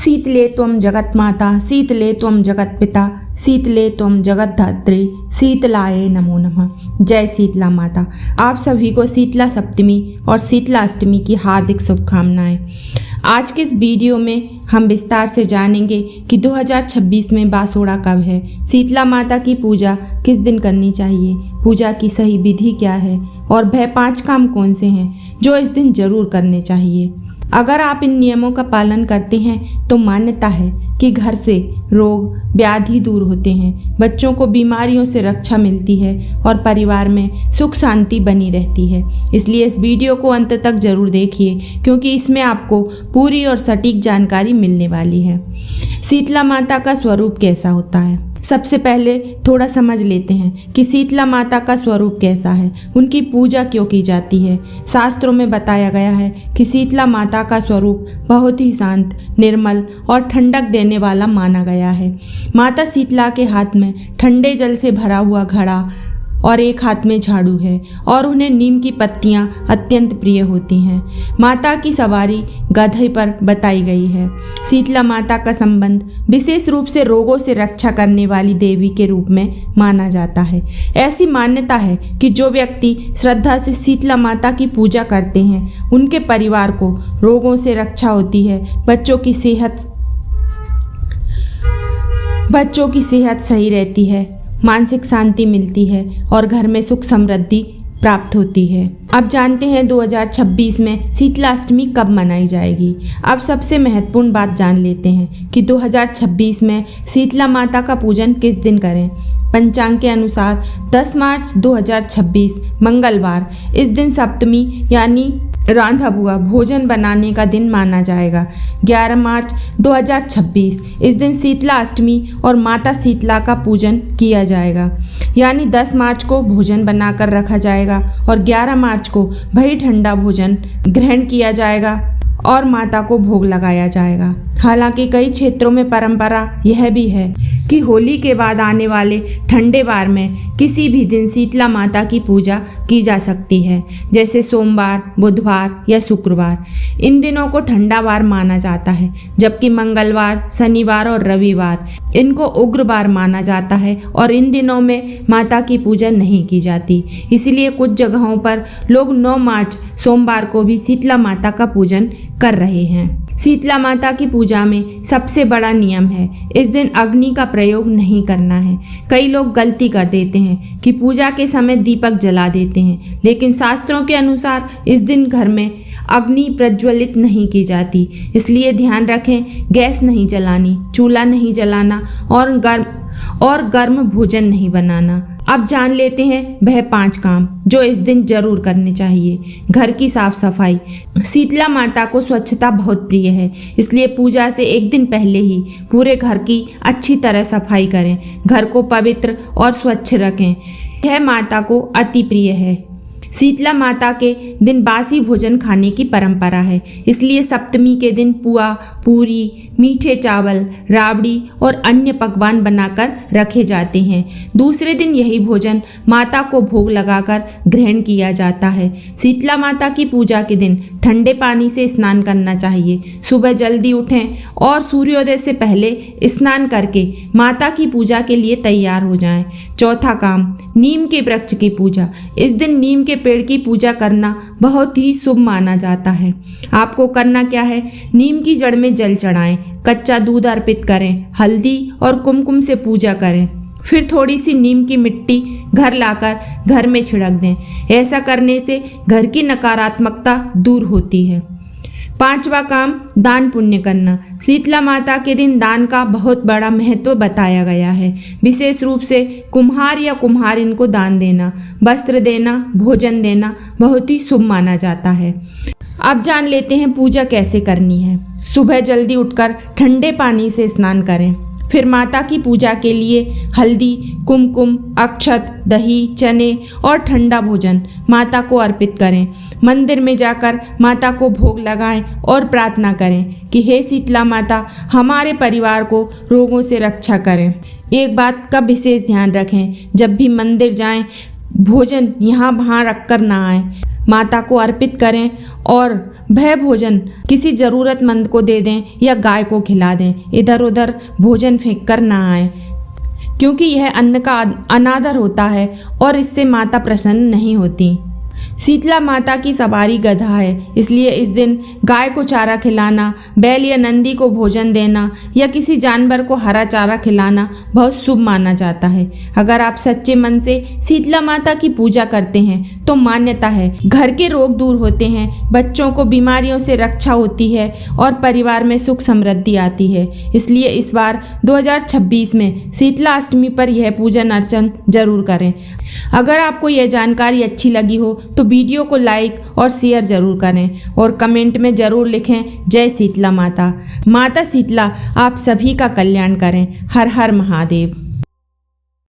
शीतले त्वं जगन्माता शीतले त्वं जगत्पिता शीतले त्वं जगद्धात्री शीतलाय नमो नमः। जय शीतला माता। आप सभी को शीतला सप्तमी और शीतला अष्टमी की हार्दिक शुभकामनाएं। आज के इस वीडियो में हम विस्तार से जानेंगे कि 2026 में बासोड़ा कब है, शीतला माता की पूजा किस दिन करनी चाहिए, पूजा की सही विधि क्या है और वह 5 काम कौन से हैं जो इस दिन जरूर करने चाहिए। अगर आप इन नियमों का पालन करते हैं तो मान्यता है कि घर से रोग व्याधि दूर होते हैं, बच्चों को बीमारियों से रक्षा मिलती है और परिवार में सुख शांति बनी रहती है। इसलिए इस वीडियो को अंत तक जरूर देखिए क्योंकि इसमें आपको पूरी और सटीक जानकारी मिलने वाली है। शीतला माता का स्वरूप कैसा होता है, सबसे पहले थोड़ा समझ लेते हैं कि शीतला माता का स्वरूप कैसा है, उनकी पूजा क्यों की जाती है। शास्त्रों में बताया गया है कि शीतला माता का स्वरूप बहुत ही शांत, निर्मल और ठंडक देने वाला माना गया है। माता शीतला के हाथ में ठंडे जल से भरा हुआ घड़ा और एक हाथ में झाड़ू है और उन्हें नीम की पत्तियां अत्यंत प्रिय होती हैं। माता की सवारी गधे पर बताई गई है। शीतला माता का संबंध विशेष रूप से रोगों से रक्षा करने वाली देवी के रूप में माना जाता है। ऐसी मान्यता है कि जो व्यक्ति श्रद्धा से शीतला माता की पूजा करते हैं उनके परिवार को रोगों से रक्षा होती है, बच्चों की सेहत सही रहती है, मानसिक शांति मिलती है और घर में सुख समृद्धि प्राप्त होती है। अब जानते हैं 2026 में शीतला अष्टमी कब मनाई जाएगी। अब सबसे महत्वपूर्ण बात जान लेते हैं कि 2026 में शीतला माता का पूजन किस दिन करें। पंचांग के अनुसार 10 मार्च 2026 मंगलवार, इस दिन सप्तमी यानी रांधा हुआ भोजन बनाने का दिन माना जाएगा। 11 मार्च 2026 इस दिन शीतला अष्टमी और माता शीतला का पूजन किया जाएगा, यानी 10 मार्च को भोजन बनाकर रखा जाएगा और 11 मार्च को वही ठंडा भोजन ग्रहण किया जाएगा और माता को भोग लगाया जाएगा। हालांकि कई क्षेत्रों में परंपरा यह भी है कि होली के बाद आने वाले ठंडे वार में किसी भी दिन शीतला माता की पूजा की जा सकती है, जैसे सोमवार, बुधवार या शुक्रवार। इन दिनों को ठंडा वार माना जाता है, जबकि मंगलवार, शनिवार और रविवार इनको उग्र वार माना जाता है और इन दिनों में माता की पूजा नहीं की जाती। इसलिए कुछ जगहों पर लोग 9 मार्च सोमवार को भी शीतला माता का पूजन कर रहे हैं। शीतला माता की पूजा में सबसे बड़ा नियम है, इस दिन अग्नि का प्रयोग नहीं करना है। कई लोग गलती कर देते हैं कि पूजा के समय दीपक जला देते हैं, लेकिन शास्त्रों के अनुसार इस दिन घर में अग्नि प्रज्वलित नहीं की जाती। इसलिए ध्यान रखें, गैस नहीं जलानी, चूल्हा नहीं जलाना और गर्म भोजन नहीं बनाना। अब जान लेते हैं वह 5 काम जो इस दिन जरूर करने चाहिए। घर की साफ सफाई। शीतला माता को स्वच्छता बहुत प्रिय है, इसलिए पूजा से एक दिन पहले ही पूरे घर की अच्छी तरह सफाई करें, घर को पवित्र और स्वच्छ रखें। यह माता को अति प्रिय है। शीतला माता के दिन बासी भोजन खाने की परंपरा है, इसलिए सप्तमी के दिन पुआ, पूरी, मीठे चावल, राबड़ी और अन्य पकवान बनाकर रखे जाते हैं। दूसरे दिन यही भोजन माता को भोग लगाकर ग्रहण किया जाता है। शीतला माता की पूजा के दिन ठंडे पानी से स्नान करना चाहिए। सुबह जल्दी उठें और सूर्योदय से पहले स्नान करके माता की पूजा के लिए तैयार हो जाएं। चौथा काम, नीम के वृक्ष की पूजा। इस दिन नीम के पेड़ की पूजा करना बहुत ही शुभ माना जाता है। आपको करना क्या है, नीम की जड़ में जल चढ़ाएं, कच्चा दूध अर्पित करें, हल्दी और कुमकुम से पूजा करें, फिर थोड़ी सी नीम की मिट्टी घर लाकर घर में छिड़क दें। ऐसा करने से घर की नकारात्मकता दूर होती है। 5वां काम, दान पुण्य करना। शीतला माता के दिन दान का बहुत बड़ा महत्व बताया गया है। विशेष रूप से कुम्हार या कुम्हारिन को दान देना, वस्त्र देना, भोजन देना बहुत ही शुभ माना जाता है। अब जान लेते हैं पूजा कैसे करनी है। सुबह जल्दी उठकर ठंडे पानी से स्नान करें, फिर माता की पूजा के लिए हल्दी, कुमकुम, अक्षत, दही, चने और ठंडा भोजन माता को अर्पित करें। मंदिर में जाकर माता को भोग लगाएं और प्रार्थना करें कि हे शीतला माता, हमारे परिवार को रोगों से रक्षा करें। एक बात का विशेष ध्यान रखें, जब भी मंदिर जाएं, भोजन यहाँ वहाँ रख कर ना आएं। माता को अर्पित करें और वह भोजन किसी ज़रूरतमंद को दे दें या गाय को खिला दें। इधर उधर भोजन फेंक कर ना आए, क्योंकि यह अन्न का अनादर होता है और इससे माता प्रसन्न नहीं होती। शीतला माता की सवारी गधा है, इसलिए इस दिन गाय को चारा खिलाना, बैल या नंदी को भोजन देना या किसी जानवर को हरा चारा खिलाना बहुत शुभ माना जाता है। अगर आप सच्चे मन से शीतला माता की पूजा करते हैं तो मान्यता है घर के रोग दूर होते हैं, बच्चों को बीमारियों से रक्षा होती है और परिवार में सुख समृद्धि आती है। इसलिए इस बार 2026 में शीतला अष्टमी पर यह पूजन अर्चन जरूर करें। अगर आपको यह जानकारी अच्छी लगी हो तो वीडियो को लाइक और शेयर जरूर करें और कमेंट में जरूर लिखें जय शीतला माता। माता शीतला आप सभी का कल्याण करें। हर हर महादेव।